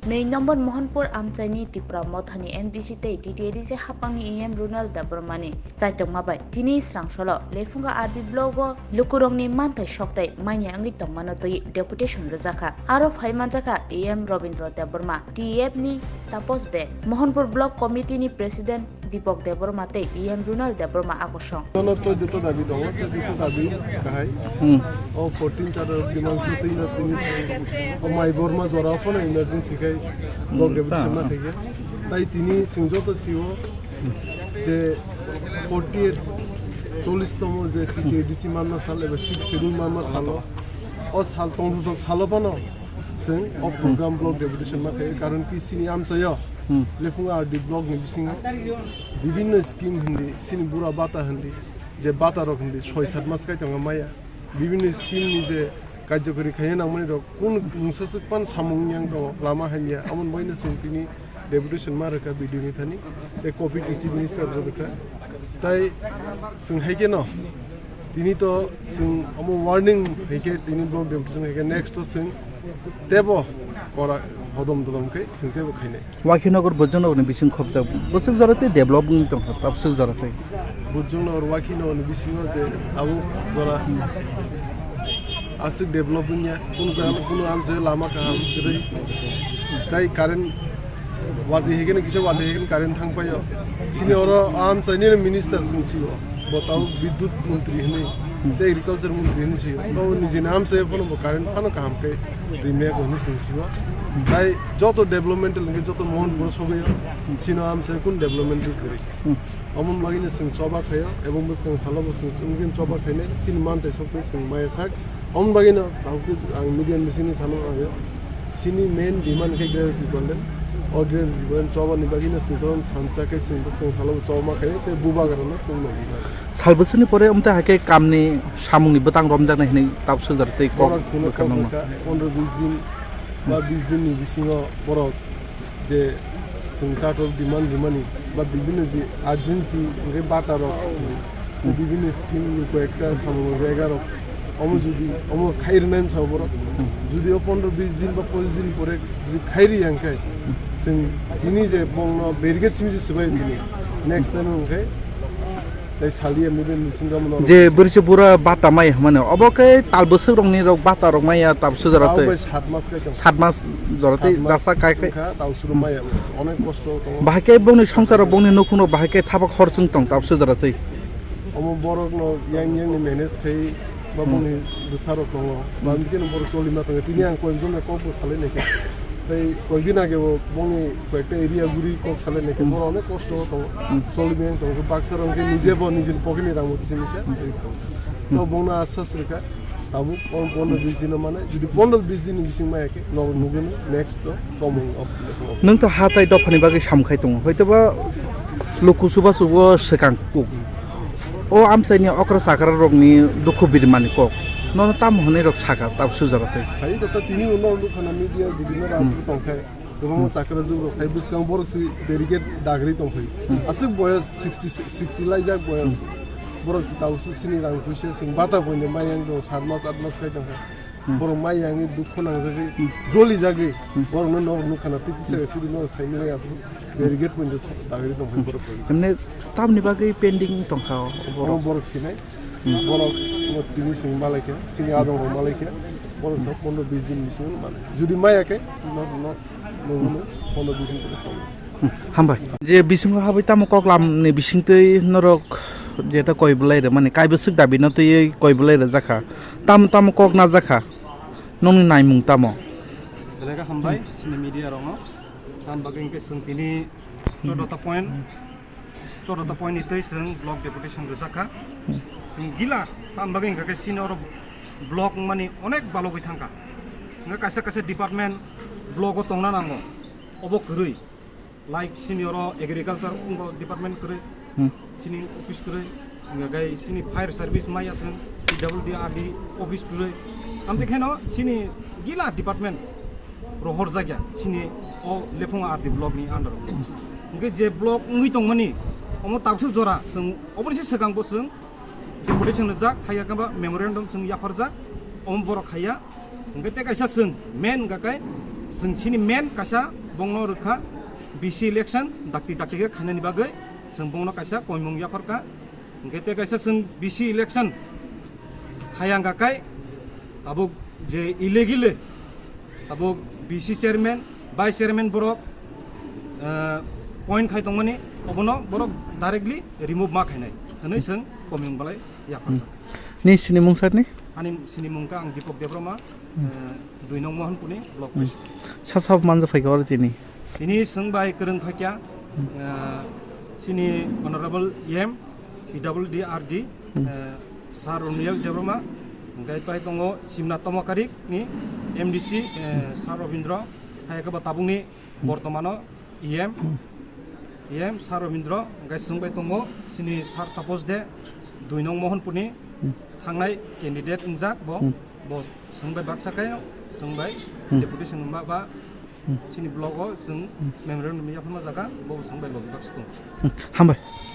Nei number Mohanpur Amchaini Tipra Mothani MDC Tei TTDC Hapangni EM Runal Dabrmani Chaitung Mabai Tini Srangsholo Lefunga Adi Blogo Lukurongni Mantai Shoktai Manya Angi Tongmanatoi Deputation Rajaka Aro Phaimanjaka EM Robindra Debrma TF ni Tapos de Mohanpur Block Committee ni President Deepak Debrma Tei EM Runal Debrma Akosong Tono to dito dabi dong, to dito dabi kahai. Oh 14 char dimansi to ina tini. Oh my Burma zora phone emergency kai. Block deputation na kai. Tai tini singjo to siwo. Je 48 40 tomo je TDC manna sal eba 6 schedule manna salo. O sal tong to salo pano. Sing of program block deputation na kai. Karon ki sini am sayo. Lefunga RD block ni bisinga. বিভিন্ন scheme Hindi সিনি বুড়া বাতা হিন্দি যে বাতা rock Hindi ৬-৭ মাস কাইতং মায়া বিভিন্ন scheme নি যে কার্যকরী খাইয়ে নামনি রক কোন মুসাসক পান সামংয়াং দং লামা হাইয়া আমন বইনা সিনতিনি ডেপুটেশন মারকা বিডিনি থানি তে কপি টিচি মিনিস্টার রকা তাই সিং হাইকে ন তিনি তো সিং আমো ওয়ার্নিং হাইকে তিনি ব্লক ডেপুটেশন হাইকে নেক্সট তো সিং দেব করা হদম দদমকে সিংতে খাইনে Wakhinogor Bojongor bising khobja bosuk jarate development tong tapsuk jarate Bojongor Wakhinogor bisingo je abu dora asik developmentnya kuno amse lama kaham kiri tai karen wadi hegen kise wadi hegen karen thangpayo sini oro am chani minister sinsiyo botau bidyut mantri hne te agriculture mantri hne siyo to niji naam se phone karen phano kaham ke rimya ko hne sinsiyo তাই যত developmental লাগে যত মন বড় সবাই সিনো আমসে কোন developmental করি অমন মাগিনে সিং সবা খায় এবং বসকাং সালাবো সিং সুনগিন সবা খাইনে সিন মানতে সবে সিং মায়া সাক অমন বাগিনা তাহলে আং মিডিয়ান মেশিনি সানো আগে সিনি মেন ডিমান্ড কে গ্রেড দিবলেন অগ্রেড দিবলেন সবা নি বাগিনা সিং জন ফানচাকে সিং বসকাং সালাবো সবা খায় তে বুবা গারনা Singh নগি salbosuni pore umta hake kamni samungni betang romjak nai tapsuk jarate kok সিনো কামকা 15-20 দিন বা 20 দিন বিসিংও বড় যে সংচাটক ডিমান্ড বা বিভিন্ন যে আর্জেন্সি রে বাটার বিভিন্ন স্কিম কয়েকটা সামগ্রী জায়গার যদি খাইরনাইন সবর যদি 15-20 দিন বা 25 দিন পরে যদি খাইরি আঙ্কাই जों दिनै जे बंनो बेरगे चिमि सबाय दिनै नेक्स्ट टाइम ओंखाय তাই সালিয়া মিবে মিসিংগামন যে বরিছে পুরা বাটা মাই মানে অবকে তাল বছর রংনি রক বাটা রক মাইয়া তাবসু জরাতে 7 মাস কাই 7 মাস জরাতে জাসা কাই কাই তাউসুর মাই অনেক কষ্ট তো বাহাকে বনি সংসার বনি নকুনো বাহাকে থাবক খরচুং তং তাবসু জরাতে অম বরক ন ইয়াং নি ম্যানেজ খাই বা বনি বসারক ন বা মিকেন বড় চলিমা তং তিনি আং কয়জনে কপো সালে নাকি তাই কয়েকদিন আগে বঙ্গে কয়েকটা এরিয়া ঘুরি কক সালে নাকি বড় অনেক কষ্ট তো চলিবেন তো বাক্সার অঙ্কে নিজে নিজের পকেটে রাখবো কিছু মিশে তো বংনা আশ্বাস রেখা তাবু 15-20 দিন মানে যদি 15-20 দিন বিসিং মায়াকে নুগুন নেক্সট তো কমং অফ নং তো হাতাই দফানি বাকি সামখাই দङ হয়তোবা লকু সুবা সুবো সেকাং কুক ও আমসাইনি অক্র সাকার রগনি দুঃখ বিরমানি কক নন তাম হনে রক সাকা তাবসু জরাতে হাই তো তিনি উন্নয়ন খানা মিডিয়া বিভিন্ন রাজনীতি তংখায় गोबां चाकरा जौगाव फाइ बुसकां बरकसि बेरिकेड दाग्रि दंफै आसि बयस 60 लाइजाक बयस बरकसि ताउसु सिनि रां खुसे सिं बाता बयने मायां दं 7 मास 8 मास खाय दंफै बर मायां दुख नांजागै जलि जागै बरनो न नुखाना तिसे सिरि न साइनि या बेरिकेड बयने दाग्रि दंफै बरक हमने तामनि बागै पेन्डिं दंखा बरकसि नाय बरक तिनि सिं मालायके सिं आदं मालायके बरक 15-20 दिन बिसिं माने जुदि मायाके न हामबाय जे बिसिं हाबै ताम ककलाम ने बिसिंतै नरक जेता कयबलाय रे माने कायबसुक दाबि न तै कयबलाय रे जाखा ताम कक ना जाखा नंनि नायमुं ताम बेलेगा हामबाय सिनि मिडिया रङ ताम बागैंके जों तिनि 14 पॉइंट इतै जों ब्लक डेपुटेशन रे जाखा जों गिला ताम बागैंके सिनियर ब्लक माने अनेक बालगै थांका कासे कासे डिपार्टमेंट ब्लॉग तंगना नांगो अबो करै लाइक सिनियर एग्रीकल्चर डिपार्टमेंट करै सिनि ऑफिस करै गाय सिनि फायर सर्विस मायासन पीडब्ल्यूडी ऑफिस करै आम देखेनो सिनि गिला डिपार्टमेंट रहर जायगा सिनि ओ लेफुंग आरडी ब्लॉक नि अंडर ओंगे जे block ngui tongmani omo taksuk jora जों अबनिसे सगांबो जों डेपुटेशन जा खाया काबा मेमोरेंडम जों याफार जा ओम बर खाया ओंगे ते कायसा जों मेन गाकाय जों सिनि मेन कासा बंनो रखा BC इलेक्शन दाक्ति के खाने बागै जों बंनो कासा कयमंग याफरका गेते कासा जों BC इलेक्शन खायांगाखाय आबो जे इलेगिले आबो BC चेयरमैन वाइस चेयरमैन बरक पॉइंट खायतंगमानि अबनो बरक डाइरेक्टली रिमूव मा खायनाय हनै जों कयमंग बालाय याफर नि सिनि मुंसारनि आनि सिनि मुंका आं दीपक देब्रमा 2 नं महनपुनि ब्लक प्रेस सासाब मानजा फैगौ आरो दिनै ini sengbai kereng fakya sini honorable EM PWD Sar Unriel Debroma gai tai tongo Simna Tomakarik ni MDC Sar Robindro hai ka batabung ni bortomano EM Sar Robindro gai sengbai tongo sini Sar Tapos de 2 नं महनपुनि थांनाय candidate ungjak bo sengbai baksakai sengbai deputation ba sini blogo sing memorandum ya pun masakan bawa sampai bawa bakso. Hambai.